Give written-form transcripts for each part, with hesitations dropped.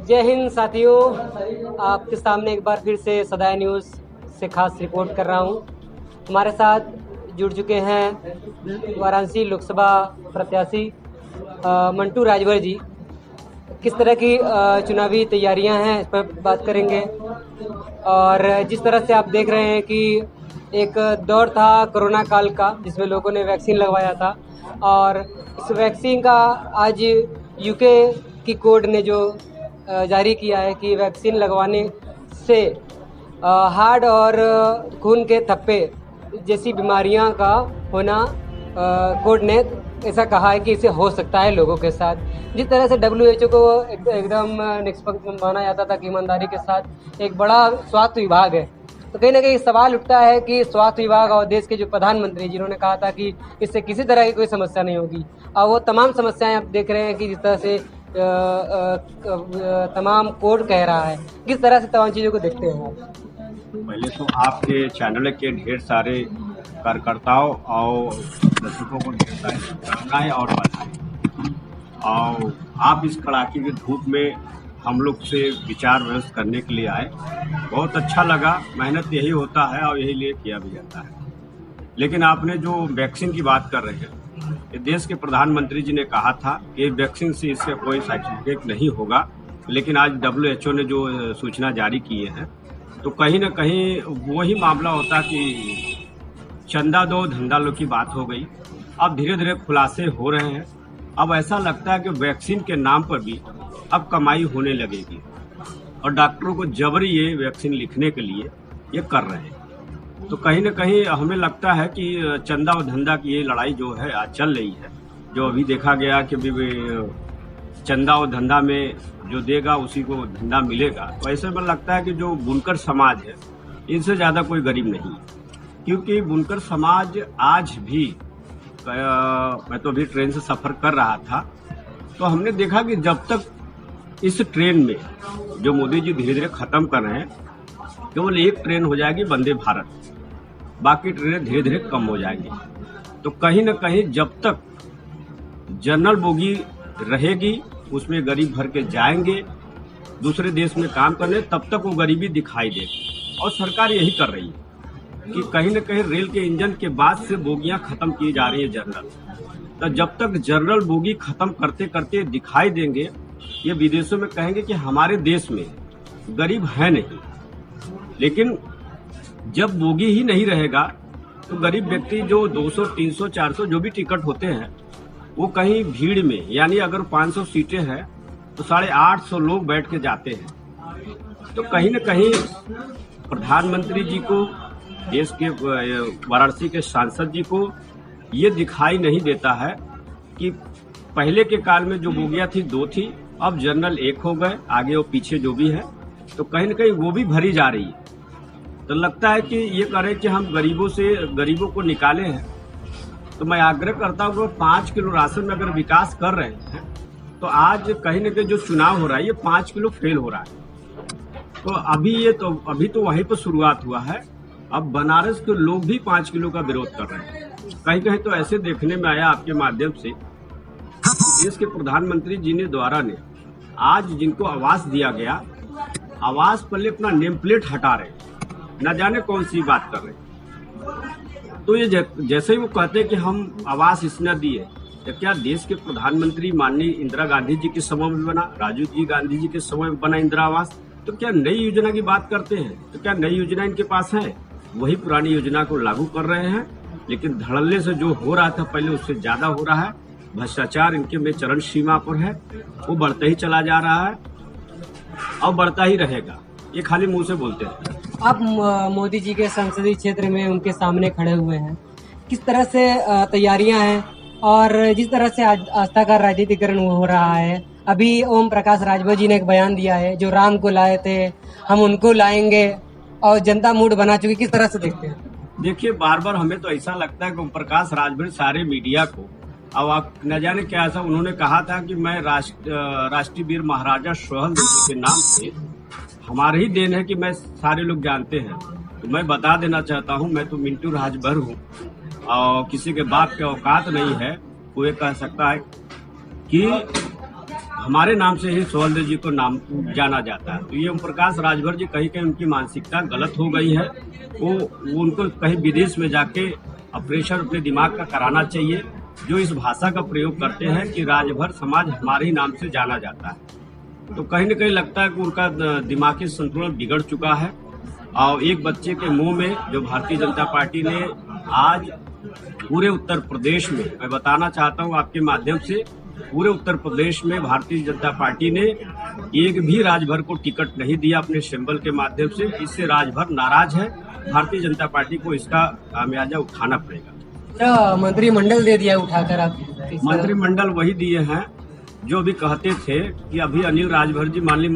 जय हिंद साथियों, आपके सामने एक बार फिर से सदाए न्यूज़ से खास रिपोर्ट कर रहा हूं। हमारे साथ जुड़ चुके हैं वाराणसी लोकसभा प्रत्याशी मंटू राजभर जी। किस तरह की चुनावी तैयारियां हैं इस पर बात करेंगे। और जिस तरह से आप देख रहे हैं कि एक दौर था कोरोना काल का जिसमें लोगों ने वैक्सीन लगवाया था, और इस वैक्सीन का आज यूके की कोर्ट ने जो जारी किया है कि वैक्सीन लगवाने से हार्ट और खून के थप्पे जैसी बीमारियां का होना, कोर्ट ने ऐसा कहा है कि इसे हो सकता है लोगों के साथ। जिस तरह से WHO को एकदम निष्पक्ष माना जाता था कि ईमानदारी के साथ एक बड़ा स्वास्थ्य विभाग है, तो कहीं ना कहीं सवाल उठता है कि स्वास्थ्य विभाग और देश के जो प्रधानमंत्री जिन्होंने कहा था कि इससे किसी तरह की कोई समस्या नहीं होगी, और वो तमाम समस्याएं आप देख रहे हैं कि जिस तरह से तमाम कोर्ट कह रहा है, किस तरह से तमाम चीज़ों को देखते हैं आप? पहले तो आपके चैनल के ढेर सारे कार्यकर्ताओं और दर्शकों को ढेर सारी शुभकामनाएं और बधाई। और आप इस कड़ाके की धूप में हम लोग से विचार विमर्श करने के लिए आए, बहुत अच्छा लगा। मेहनत यही होता है और यही लिए किया भी जाता है। लेकिन आपने जो वैक्सीन की बात कर रहे हैं, देश के प्रधानमंत्री जी ने कहा था कि वैक्सीन से इसका कोई साइड इफेक्ट नहीं होगा, लेकिन आज WHO ने जो सूचना जारी की है, तो कहीं ना कहीं वही मामला होता कि चंदा दो धंधा लो की बात हो गई। अब धीरे धीरे खुलासे हो रहे हैं। अब ऐसा लगता है कि वैक्सीन के नाम पर भी अब कमाई होने लगेगी, और डॉक्टरों को जबरी ये वैक्सीन लिखने के लिए ये कर रहे हैं। तो कहीं ना कहीं हमें लगता है कि चंदा और धंधा की ये लड़ाई जो है आज चल रही है, जो अभी देखा गया कि चंदा और धंधा में जो देगा उसी को धंधा मिलेगा। तो ऐसे में लगता है कि जो बुनकर समाज है, इनसे ज़्यादा कोई गरीब नहीं है, क्योंकि बुनकर समाज आज भी, मैं तो अभी ट्रेन से सफ़र कर रहा था, तो हमने देखा कि जब तक इस ट्रेन में जो मोदी जी धीरे धीरे ख़त्म कर रहे हैं, केवल एक ट्रेन हो जाएगी वंदे भारत, बाकी ट्रेनें धीरे धीरे कम हो जाएंगी। तो कहीं ना कहीं जब तक जनरल बोगी रहेगी, उसमें गरीब भर के जाएंगे दूसरे देश में काम करने, तब तक वो गरीबी दिखाई देगी। और सरकार यही कर रही है कि कहीं न कहीं रेल के इंजन के बाद से बोगियां खत्म की जा रही है जनरल। तो जब तक जनरल बोगी खत्म करते करते दिखाई देंगे, ये विदेशों में कहेंगे कि हमारे देश में गरीब है नहीं। लेकिन जब बोगी ही नहीं रहेगा, तो गरीब व्यक्ति जो 200, 300, 400 जो भी टिकट होते हैं, वो कहीं भीड़ में, यानी अगर 500 सीटें हैं तो 850 लोग बैठ के जाते हैं। तो कहीं न कहीं प्रधानमंत्री जी को, देश के वाराणसी के सांसद जी को ये दिखाई नहीं देता है कि पहले के काल में जो बोगियां थी 2 थी, अब जनरल 1 हो गए, आगे और पीछे जो भी है, तो कहीं न कहीं वो भी भरी जा रही है। तो लगता है कि ये करें कि हम गरीबों को निकाले हैं। तो मैं आग्रह करता हूँ कि 5 किलो राशन में अगर विकास कर रहे हैं, तो आज कहीं न कहीं जो चुनाव हो रहा है, ये 5 किलो फेल हो रहा है। तो अभी तो वहीं पर शुरुआत हुआ है। अब बनारस के लोग भी 5 किलो का विरोध कर रहे हैं। कहीं कहीं तो ऐसे देखने में आया आपके माध्यम से, देश के प्रधानमंत्री जी ने द्वारा ने आज जिनको आवास दिया गया, आवास पहले अपना नेम प्लेट हटा रहे, न जाने कौन सी बात कर रहे। तो ये जैसे ही वो कहते हैं कि हम आवास इसने दिए, तो क्या देश के प्रधानमंत्री माननीय इंदिरा गांधी जी के समय में बना, राजीव जी गांधी जी के समय में बना इंदिरा आवास? तो क्या नई योजना की बात करते हैं? तो क्या नई योजना इनके पास है? वही पुरानी योजना को लागू कर रहे हैं, लेकिन धड़ल्ले से जो हो रहा था पहले उससे ज्यादा हो रहा है। भ्रष्टाचार इनके में चरण सीमा पर है, वो बढ़ता ही चला जा रहा है और बढ़ता ही रहेगा। ये खाली मुंह से बोलते हैं। आप मोदी जी के संसदीय क्षेत्र में उनके सामने खड़े हुए हैं, किस तरह से तैयारियां हैं, और जिस तरह से आस्था का राजनीतिकरण हो रहा है, अभी ओम प्रकाश राजभर जी ने एक बयान दिया है, जो राम को लाए थे हम उनको लाएंगे, और जनता मूड बना चुकी, किस तरह से देखते हैं? देखिए, बार बार हमें तो ऐसा लगता है कि ओम प्रकाश राजभर सारे मीडिया को, अब आप न जाने क्या ऐसा उन्होंने कहा था कि मैं राष्ट्रीय वीर महाराजा सोहेल देव के नाम से, हमारे ही देन है कि मैं सारे लोग जानते हैं। तो मैं बता देना चाहता हूं, मैं तो मिंटू राजभर हूं और किसी के बाप के औकात नहीं है। वो ये कह सकता है कि हमारे नाम से ही सुहेलदेव जी को नाम जाना जाता है। तो ये ओम प्रकाश राजभर जी कहीं कहीं उनकी मानसिकता गलत हो गई है। वो उनको कहीं विदेश में जाके ऑपरेशन अपने दिमाग का कराना चाहिए। जो इस भाषा का प्रयोग करते हैं कि राजभर समाज हमारे ही नाम से जाना जाता है, तो कहीं न कहीं लगता है कि उनका दिमागी संतुलन बिगड़ चुका है। और एक बच्चे के मुंह में जो भारतीय जनता पार्टी ने आज पूरे उत्तर प्रदेश में, मैं बताना चाहता हूं आपके माध्यम से, पूरे उत्तर प्रदेश में भारतीय जनता पार्टी ने एक भी राजभर को टिकट नहीं दिया अपने सिंबल के माध्यम से। इससे राजभर नाराज है। भारतीय जनता पार्टी को इसका खामियाजा उठाना पड़ेगा। मंत्रिमंडल दे दिया उठाकर आप? मंत्रिमंडल वही दिए हैं जो भी कहते थे कि अभी अनिल राजभर जी माननीय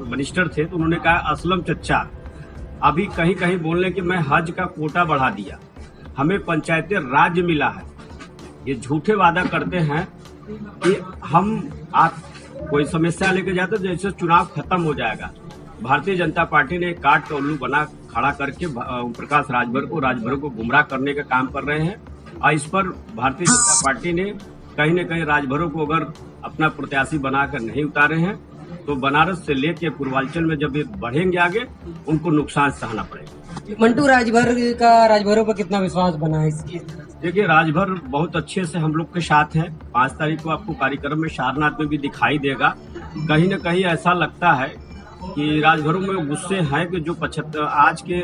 मिनिस्टर थे, तो उन्होंने कहा असलम चच्चा अभी कहीं कहीं बोलने कि मैं हज का कोटा बढ़ा दिया, हमें पंचायती राज मिला है। ये झूठे वादा करते हैं कि हम आप कोई समस्या लेके जाते जैसे चुनाव खत्म हो जाएगा। भारतीय जनता पार्टी ने काट का उल्लू बना खड़ा करके ओम प्रकाश राजभर को गुमराह करने का काम कर रहे हैं। और इस पर भारतीय जनता पार्टी ने कहीं न कहीं राजभरों को अगर अपना प्रत्याशी बनाकर नहीं उतारे हैं तो बनारस से लेकर पूर्वांचल में जब ये बढ़ेंगे आगे उनको नुकसान सहना पड़ेगा। मंटू राजभरों पर कितना विश्वास बना है इसकी? देखिए, राजभर बहुत अच्छे से हम लोग के साथ है। 5 तारीख को आपको कार्यक्रम में सारनाथ में भी दिखाई देगा। कहीं न कहीं ऐसा लगता है कि राजभरों में गुस्से हैं कि जो 75 आज के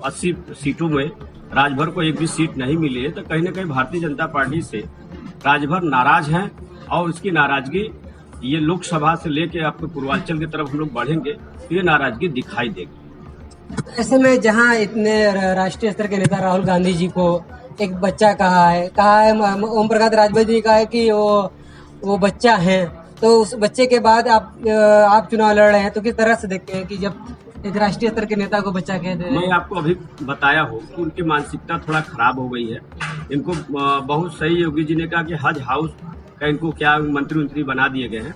80 सीटों में राजभर को एक भी सीट नहीं मिली है, तो कहीं न कहीं भारतीय जनता पार्टी से राजभर नाराज हैं। और इसकी नाराजगी ये लोकसभा से लेके आपके पूर्वांचल की तरफ हम लोग बढ़ेंगे तो ये नाराजगी दिखाई देगी। ऐसे में जहां इतने राष्ट्रीय स्तर के नेता राहुल गांधी जी को एक बच्चा कहा है ओम प्रकाश राजभर जी ने कहा है कि वो बच्चा है, तो उस बच्चे के बाद आप चुनाव लड़ रहे हैं, तो किस तरह से देखते हैं कि जब एक राष्ट्रीय स्तर के नेता को बच्चा कह दे? मैं आपको अभी बताया हो कि उनकी मानसिकता थोड़ा खराब हो गई है। इनको बहुत सही योगी जी ने कहा कि हज हाउस का इनको क्या मंत्री बना दिए गए हैं।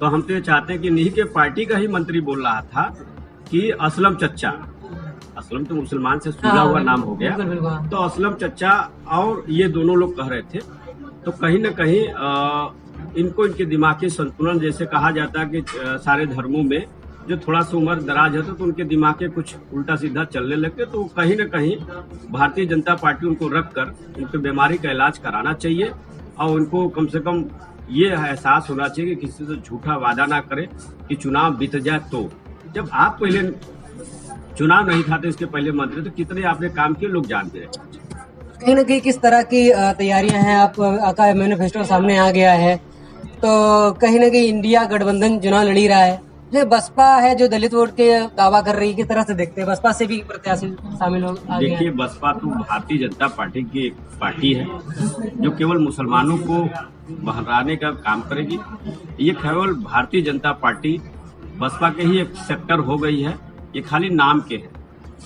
तो हम तो ये चाहते हैं कि नहीं के पार्टी का ही मंत्री बोल रहा था कि असलम चच्चा, असलम तो मुसलमान से सुना हुआ नाम हो गया, तो असलम चच्चा और ये दोनों लोग कह रहे थे। तो कहीं न कहीं इनको इनके दिमागी संतुलन, जैसे कहा जाता है कि सारे धर्मों में जो थोड़ा सा उम्र दराज है तो उनके दिमाग के कुछ उल्टा सीधा चलने लगते, तो कहीं न कहीं भारतीय जनता पार्टी उनको रखकर उनकी बीमारी का इलाज कराना चाहिए। और उनको कम से कम ये एहसास होना चाहिए कि किसी से झूठा वादा ना करे कि चुनाव बीत जाए। तो जब आप पहले चुनाव नहीं था तो इसके पहले मंत्री, तो कितने आपने काम किए लोग जानते हैं। कहीं न कहीं किस तरह की तैयारियां हैं? आपका मैनिफेस्टो सामने आ गया है, तो कहीं न कहीं इंडिया गठबंधन चुनाव लड़ी रहा है। बसपा है जो दलित वोट के दावा कर रही है, किस तरह से देखते हैं? बसपा से भी प्रत्याशी शामिल हो? देखिए, बसपा तो भारतीय जनता पार्टी की एक पार्टी है जो केवल मुसलमानों को बहराने का काम करेगी। ये केवल भारतीय जनता पार्टी बसपा के ही एक सेक्टर हो गई है। ये खाली नाम के है।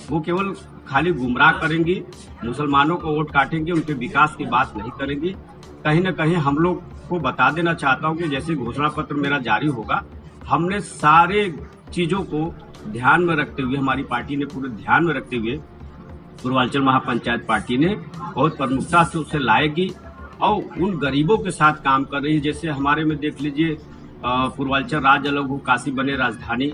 वो केवल खाली गुमराह करेंगी, मुसलमानों को वोट काटेंगे, उनके विकास की बात नहीं करेंगी। कहीं न कहीं हम लोग को बता देना चाहता हूँ कि जैसे घोषणा पत्र मेरा जारी होगा, हमने सारे चीजों को ध्यान में रखते हुए, हमारी पार्टी ने पूरे ध्यान में रखते हुए पूर्वांचल महापंचायत पार्टी ने बहुत प्रमुखता से उसे लाएगी और उन गरीबों के साथ काम कर रही है। जैसे हमारे में देख लीजिए, पूर्वांचल राज्य अलग हो, काशी बने राजधानी।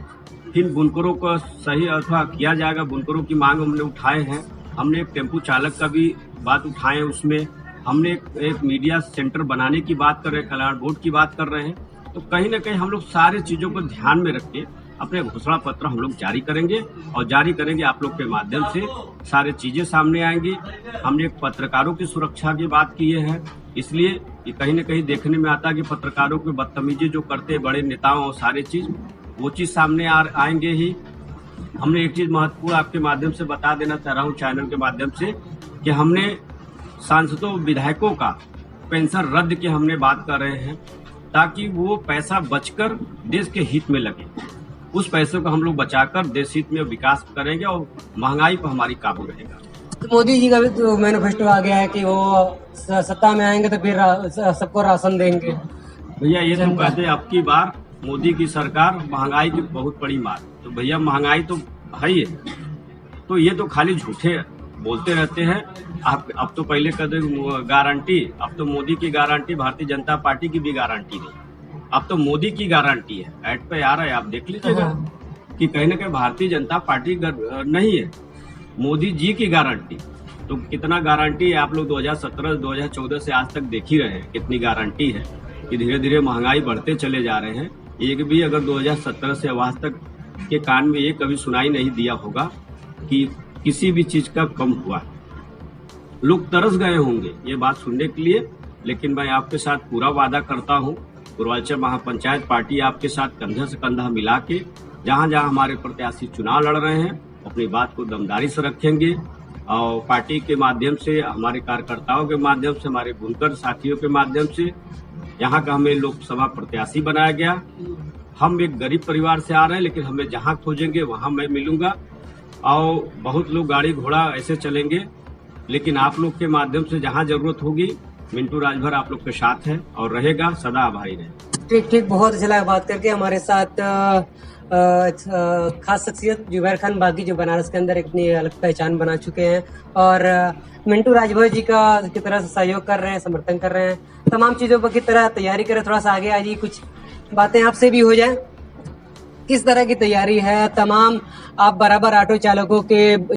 फिर बुनकरों को सही अथवा किया जाएगा, बुनकरों की मांग हमने उठाए हैं। हमने एक टेम्पू चालक का भी बात उठाए हैं, उसमें हमने एक मीडिया सेंटर बनाने की बात कर रहे हैं, कल्याण बोर्ड की बात कर रहे हैं। तो कहीं न कहीं हम लोग सारे चीजों को ध्यान में रख के अपने घोषणा पत्र हम लोग जारी करेंगे और जारी करेंगे आप लोग के माध्यम से सारे चीजें सामने आएंगी। हमने पत्रकारों की सुरक्षा की बात की है, इसलिए ये कहीं न कहीं देखने में आता है कि पत्रकारों की बदतमीजी जो करते बड़े नेताओं और सारे चीज, वो चीज सामने आएंगे ही। हमने एक चीज महत्वपूर्ण आपके माध्यम से बता देना चाह रहा हूँ चैनल के माध्यम से कि हमने सांसदों विधायकों का पेंशन रद्द की हमने बात कर रहे हैं, ताकि वो पैसा बचकर देश के हित में लगे। उस पैसे को हम लोग बचाकर देश हित में विकास करेंगे और महंगाई पर हमारी काबू रहेगा। तो मोदी जी का भी तो मैनिफेस्टो आ गया है कि वो सत्ता में आएंगे तो फिर सबको राशन देंगे। भैया ये तो कहते अब की बार मोदी की सरकार महंगाई की बहुत बड़ी मार, तो भैया महंगाई तो है ही, तो ये तो खाली झूठे बोलते रहते हैं। आप अब तो पहले कदे गारंटी, अब तो मोदी की गारंटी, भारतीय जनता पार्टी की भी गारंटी नहीं, अब तो मोदी की गारंटी है। ऐड पे आ रहा है, आप देख लीजिएगा कि कहीं ना कहीं भारतीय जनता पार्टी नहीं है, मोदी जी की गारंटी। तो कितना गारंटी है, आप लोग 2017-2014 से आज तक देख ही रहे हैं कितनी गारंटी है कि धीरे धीरे महंगाई बढ़ते चले जा रहे हैं। एक भी अगर 2017 से आज तक के कान में ये कभी सुनाई नहीं दिया होगा कि किसी भी चीज का कम हुआ। लोग तरस गए होंगे ये बात सुनने के लिए, लेकिन मैं आपके साथ पूरा वादा करता हूं, पूर्वांचल महापंचायत पार्टी आपके साथ कंधे से कंधा मिला के जहां जहां हमारे प्रत्याशी चुनाव लड़ रहे हैं अपनी बात को दमदारी से रखेंगे और पार्टी के माध्यम से, हमारे कार्यकर्ताओं के माध्यम से, हमारे बुनकर साथियों के माध्यम से यहाँ का हमें लोकसभा प्रत्याशी बनाया गया। हम एक गरीब परिवार से आ रहे हैं, लेकिन हमें जहाँ खोजेंगे वहाँ मैं मिलूंगा और बहुत लोग गाड़ी घोड़ा ऐसे चलेंगे, लेकिन आप लोग के माध्यम से जहाँ जरूरत होगी मिंटू राजभर आप लोग के साथ है और रहेगा, सदा आभारी रहे। ठीक ठीक, बहुत अच्छा लगा बात करके। हमारे साथ खास शख्सियत जुबैर खान बागी, जो बनारस के अंदर इतनी अलग पहचान बना चुके हैं और मिंटू राजभर जी का की तरह से सहयोग कर रहे हैं, समर्थन कर रहे हैं, तमाम चीजों पर की तरह तैयारी करें। थोड़ा सा आगे आइए, कुछ बातें आपसे भी हो जाए। किस तरह की तैयारी है? तमाम आप बराबर ऑटो चालकों के